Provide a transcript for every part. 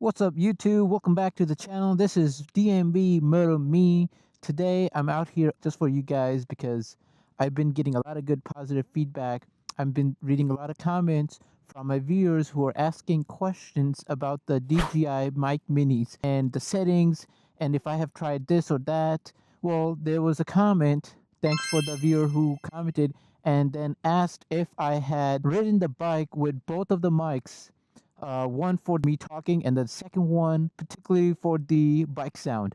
What's up, YouTube? Welcome back to the channel. This is DMB Moto Me. Today, I'm out here just for you guys because I've been getting a lot of good positive feedback. I've been reading a lot of comments from my viewers who are asking questions about the DJI Mic Minis and the settings and if I have tried this or that. Well, there was a comment. Thanks for the viewer who commented and then asked if I had ridden the bike with both of the mics, one for me talking and the second one particularly for the bike sound.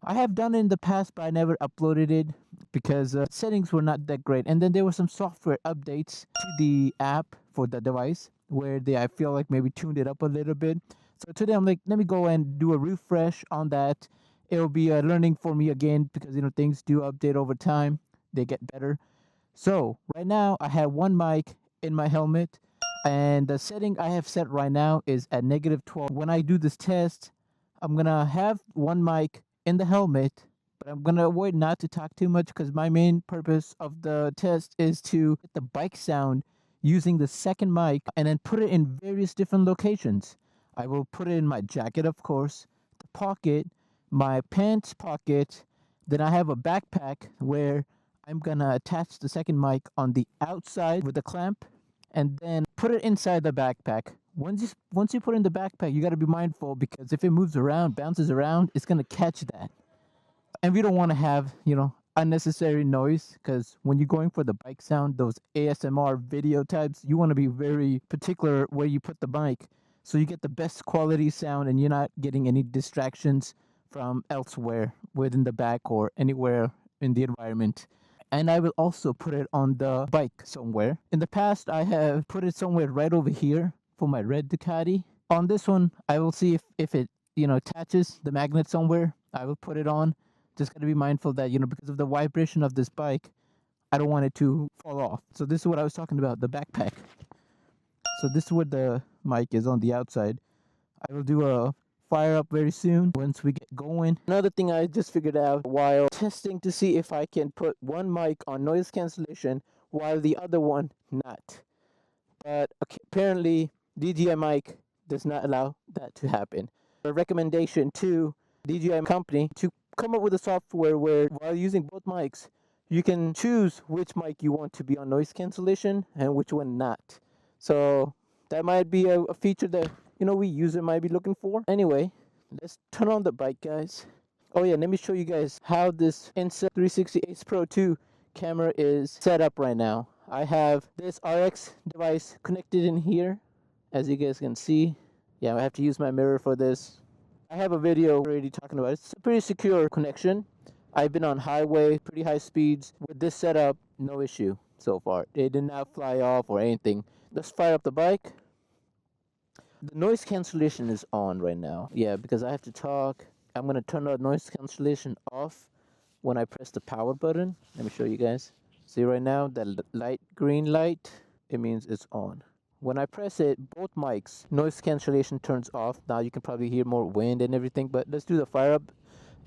I have done it in the past, but I never uploaded it because settings were not that great. And then there were some software updates to the app for the device where I feel like maybe tuned it up a little bit. So today I'm like, let me go and do a refresh on that. It'll be a learning for me again because things do update over time. They get better. So right now I have one mic in my helmet, and the setting I have set right now is at -12. When I do this test, I'm gonna have one mic in the helmet, but I'm gonna avoid not to talk too much because my main purpose of the test is to get the bike sound using the second mic and then put it in various different locations. I will put it in my jacket, of course, the pocket, my pants pocket. Then I have a backpack where I'm gonna attach the second mic on the outside with a clamp and then put it inside the backpack. Once you put it in the backpack, you got to be mindful because if it moves around, bounces around, it's going to catch that. And we don't want to have, unnecessary noise because when you're going for the bike sound, those ASMR video types, you want to be very particular where you put the mic so you get the best quality sound and you're not getting any distractions from elsewhere within the back or anywhere in the environment. And I will also put it on the bike somewhere. In the past, I have put it somewhere right over here for my red Ducati. On this one, I will see if it, attaches the magnet somewhere. I will put it on. Just got to be mindful that, because of the vibration of this bike, I don't want it to fall off. So this is what I was talking about, the backpack. So this is where the mic is on the outside. I will do a fire up very soon once we get going. Another thing I just figured out while testing to see if I can put one mic on noise cancellation while the other one not. But apparently DJI mic does not allow that to happen. A recommendation to DJI company to come up with a software where while using both mics, you can choose which mic you want to be on noise cancellation and which one not. So that might be a feature that we user might be looking for. Anyway, let's turn on the bike, guys. Oh yeah, let me show you guys how this Insta360 Ace Pro 2 camera is set up right now. I have this RX device connected in here, as you guys can see. Yeah, I have to use my mirror for this. I have a video already talking about it. It's a pretty secure connection. I've been on highway, pretty high speeds. With this setup, no issue so far. It did not fly off or anything. Let's fire up the bike. The noise cancellation is on right now. Yeah, because I have to talk. I'm going to turn the noise cancellation off when I press the power button. Let me show you guys. See right now, that green light, it means it's on. When I press it, both mics, noise cancellation turns off. Now you can probably hear more wind and everything, but let's do the fire up.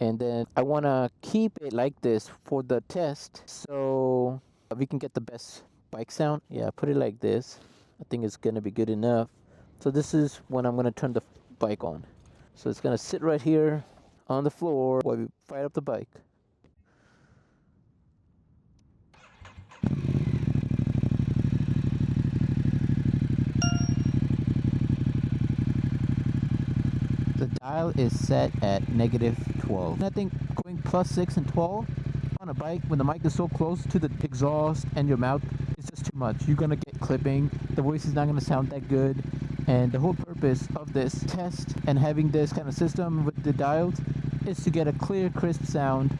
And then I want to keep it like this for the test so we can get the best bike sound. Yeah, put it like this. I think it's going to be good enough. So this is when I'm going to turn the bike on. So it's going to sit right here on the floor while we fire up the bike. The dial is set at -12. And I think going +6 and 12 on a bike when the mic is so close to the exhaust and your mouth, it's just too much. You're going to get clipping. The voice is not going to sound that good. And the whole purpose of this test and having this kind of system with the dials is to get a clear, crisp sound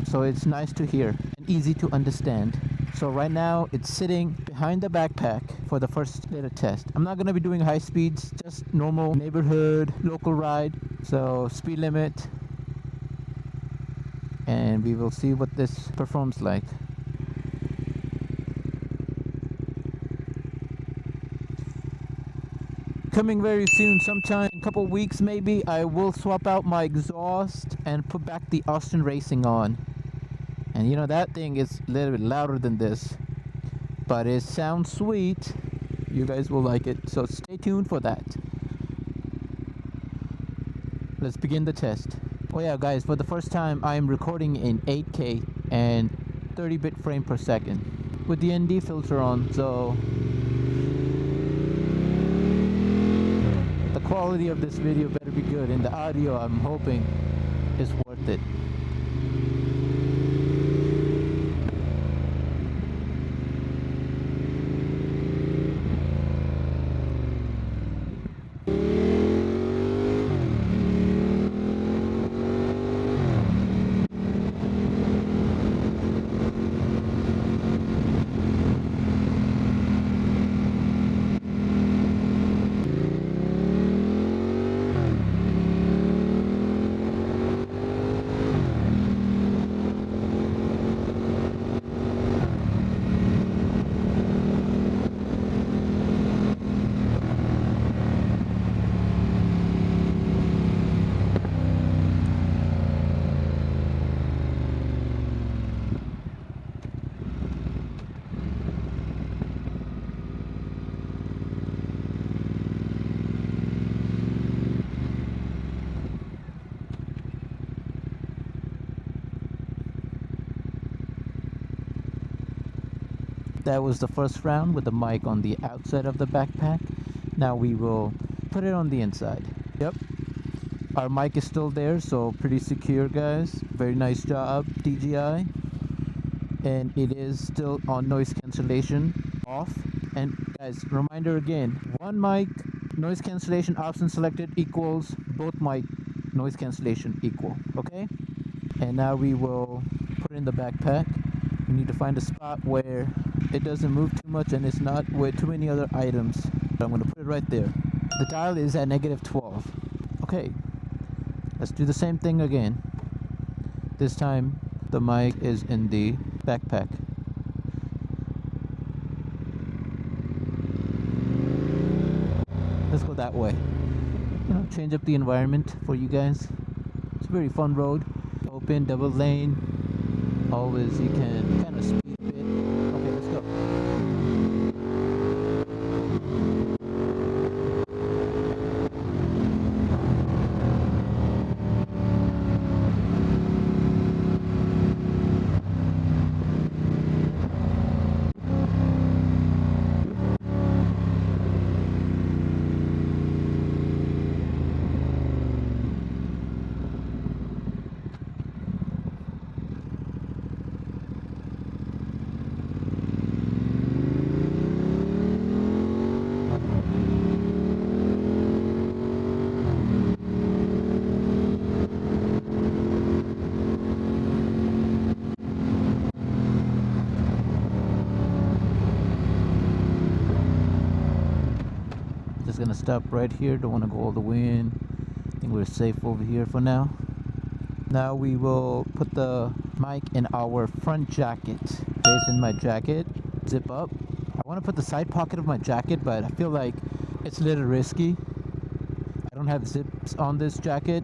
so it's nice to hear and easy to understand. So right now it's sitting behind the backpack for the first little test. I'm not going to be doing high speeds, just normal neighborhood, local ride. So speed limit. And we will see what this performs like. Coming very soon, sometime in a couple weeks maybe, I will swap out my exhaust and put back the Austin Racing on. And that thing is a little bit louder than this, but it sounds sweet. You guys will like it, so stay tuned for that. let's begin the test. Oh yeah, guys, for the first time, I am recording in 8K and 30-bit frame per second with the ND filter on, so the quality of this video better be good, and the audio, I'm hoping, is worth it. That was the first round with the mic on the outside of the backpack. Now we will put it on the inside. Yep, our mic is still there, so pretty secure, guys. Very nice job, DJI. And it is still on noise cancellation off. And guys, reminder again, one mic noise cancellation option selected equals both mic noise cancellation equal. Okay, and now we will put it in the backpack. We need to find a spot where it doesn't move too much and it's not with too many other items. I'm going to put it right there. The dial is at -12. Okay, let's do the same thing again. This time the mic is in the backpack. Let's go that way. Change up the environment for you guys. It's a very fun road. Open, double lane. Always you can kind of speed a bit. Okay, let's go. Gonna stop right here. Don't want to go all the way in. I think we're safe over here for now. Now we will put the mic in our front jacket. It's in my jacket. Zip up. I want to put the side pocket of my jacket, but I feel like it's a little risky. I don't have zips on this jacket,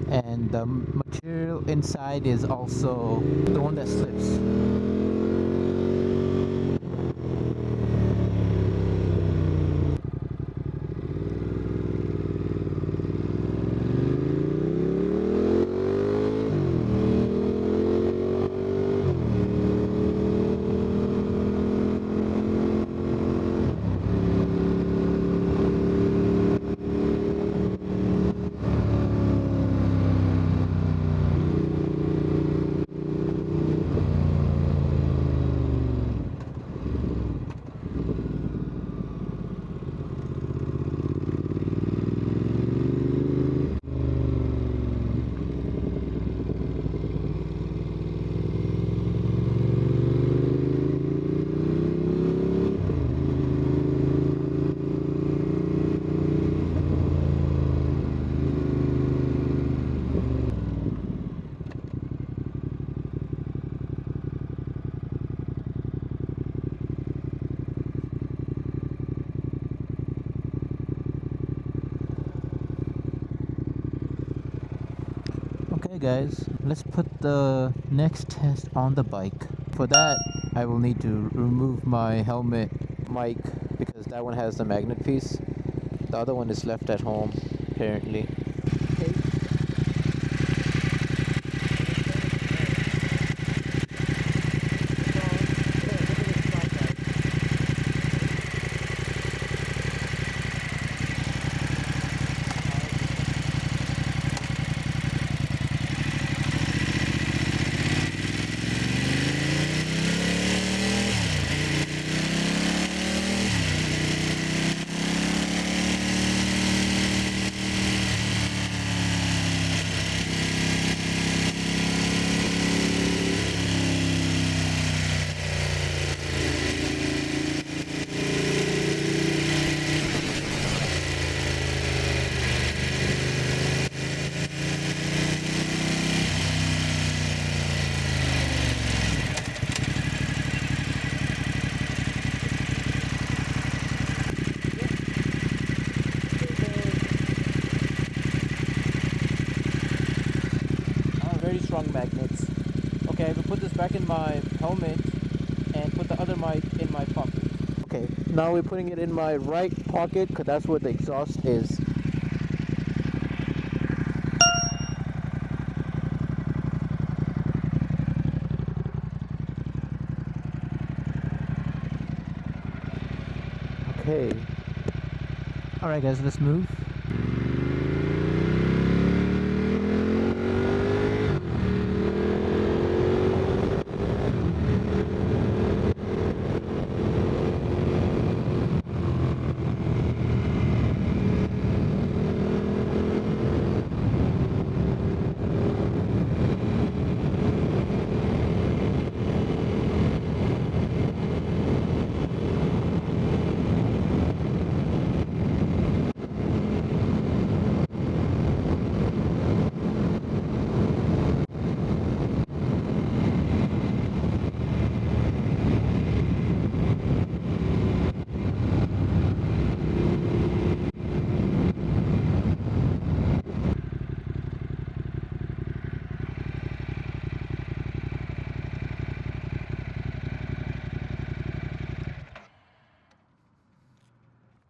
and the material inside is also the one that slips. Guys, let's put the next test on the bike. For that, I will need to remove my helmet mic because that one has the magnet piece. The other one is left at home. apparently. Very strong magnets. Okay, I will put this back in my helmet and put the other mic in my pocket. Okay, now we're putting it in my right pocket because that's where the exhaust is. Okay. Alright guys, let's move.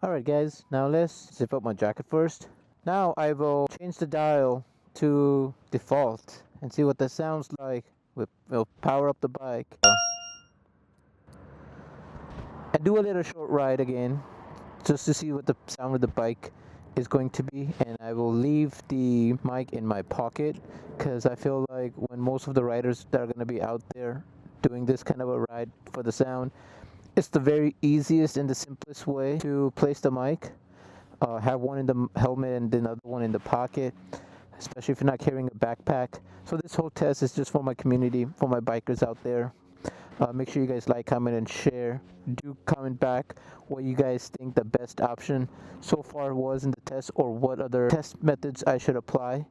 Alright guys, now let's zip up my jacket first. Now I will change the dial to default and see what that sounds like. We'll power up the bike. And do a little short ride again, just to see what the sound of the bike is going to be. And I will leave the mic in my pocket because I feel like when most of the riders that are going to be out there doing this kind of a ride for the sound, it's the very easiest and the simplest way to place the mic. Have one in the helmet and another one in the pocket, especially if you're not carrying a backpack. So this whole test is just for my community, for my bikers out there. Make sure you guys like, comment, and share. Do comment back what you guys think the best option so far was in the test, or what other test methods I should apply.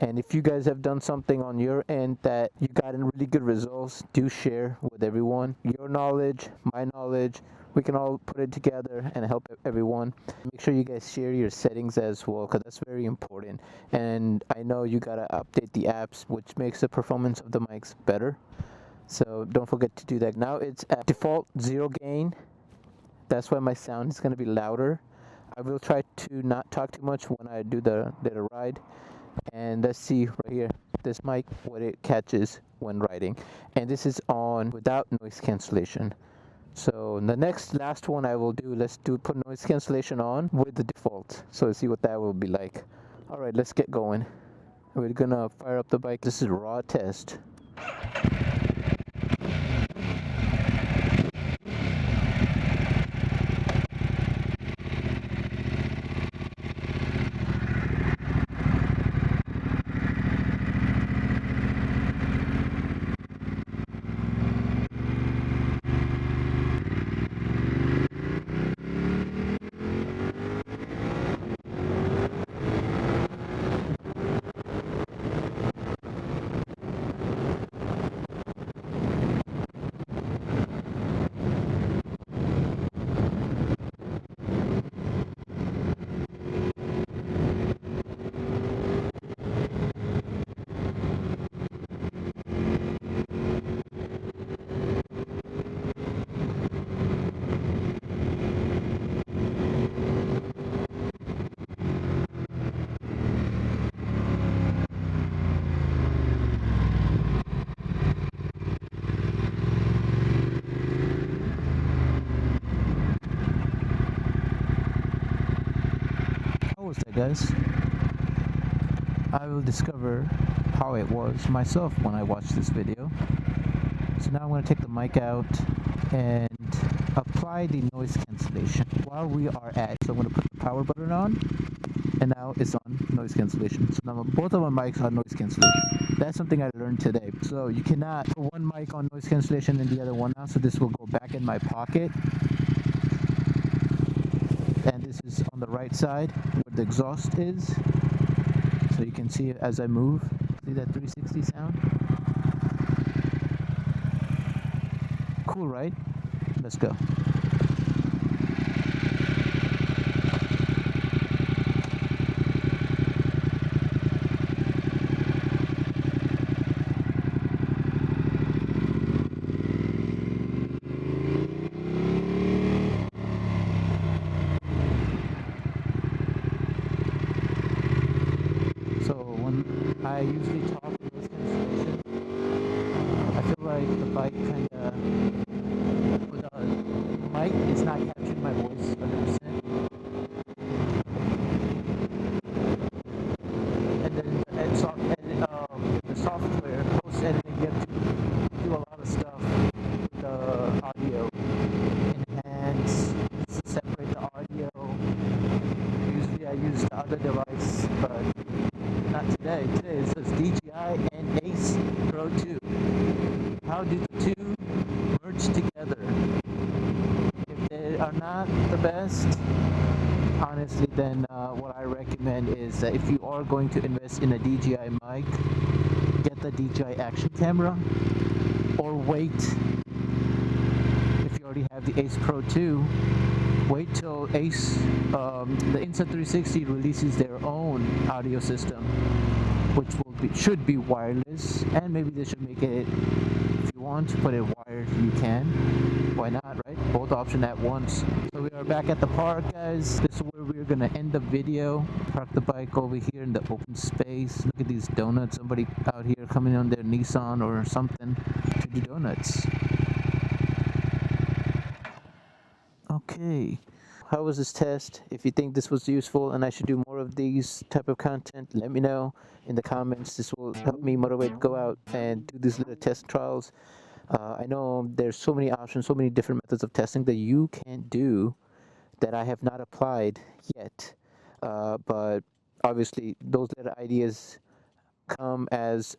And if you guys have done something on your end that you got in really good results, do share with everyone. Your knowledge, my knowledge, we can all put it together and help everyone. Make sure you guys share your settings as well, because that's very important. And I know you gotta update the apps, which makes the performance of the mics better. So don't forget to do that. Now it's at default 0 gain. That's why my sound is gonna be louder. I will try to not talk too much when I do the ride. And let's see right here, this mic, what it catches when riding. And this is on without noise cancellation. So the last one I will do, put noise cancellation on with the default. So let's see what that will be like. All right, let's get going. We're gonna fire up the bike. This is raw test. was that, guys? I will discover how it was myself when I watched this video. So now I'm going to take the mic out and apply the noise cancellation while we are at. So I'm going to put the power button on, and now it's on noise cancellation. So now both of my mics are noise cancellation. That's something I learned today. So you cannot put one mic on noise cancellation and the other one out. So this will go back in my pocket. And this is on the right side where the exhaust is. So you can see it as I move. See that 360 sound? Cool, right? Let's go. So when I usually talk in this cancellation, I feel like the bike kind of, the mic is not capturing my voice 100%. And then the software, post editing, you have to do a lot of stuff with the audio, enhance, separate the audio. Usually I use the other device, but not today. Today it says DJI and Ace Pro 2. How do the two merge together? If they are not the best, honestly, then what I recommend is that if you are going to invest in a DJI mic, get the DJI action camera, or wait. If you already have the Ace Pro 2, wait till Ace, the Insta360 releases their own audio system, which should be wireless, and maybe they should make it, if you want to put it wired, you can. Why not, right? Both options at once. So we are back at the park, guys. This is where we're gonna end the video. Park the bike over here in the open space. Look at these donuts. Somebody out here coming on their Nissan or something to do donuts. Okay. How was this test? If you think this was useful and I should do more of these type of content, let me know in the comments. This will help me motivate to go out and do these little test trials. I know there's so many options, so many different methods of testing that you can do that I have not applied yet. But obviously those little ideas come as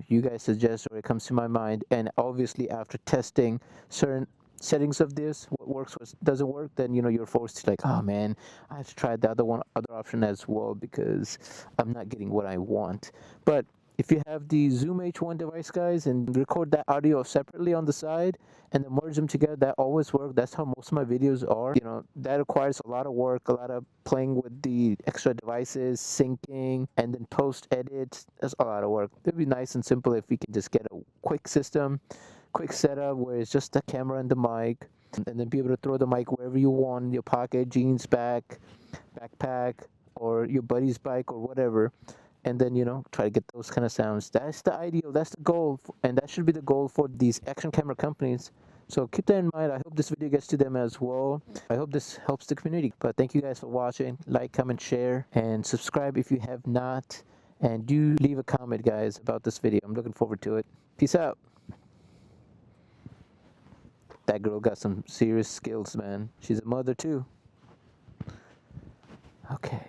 you guys suggest, or it comes to my mind, and obviously after testing certain settings of this, what works, what doesn't work, then you're forced to, like, oh man, I have to try the other option as well because I'm not getting what I want. But if you have the Zoom H1 device, guys, and record that audio separately on the side and then merge them together, that always works. That's how most of my videos are. That requires a lot of work, a lot of playing with the extra devices, syncing, and then post edits. That's a lot of work. It'd be nice and simple if we can just get a quick system, quick setup where it's just the camera and the mic, and then be able to throw the mic wherever you want, in your pocket, jeans bag, backpack, or your buddy's bike, or whatever. And then try to get those kind of sounds. That's the ideal, that's the goal, and that should be the goal for these action camera companies. So keep that in mind. I hope this video gets to them as well. I hope this helps the community. But thank you guys for watching. Like, comment, share, and subscribe if you have not, and do leave a comment, guys, about this video. I'm looking forward to it. Peace out. That girl got some serious skills, man. She's a mother too. Okay.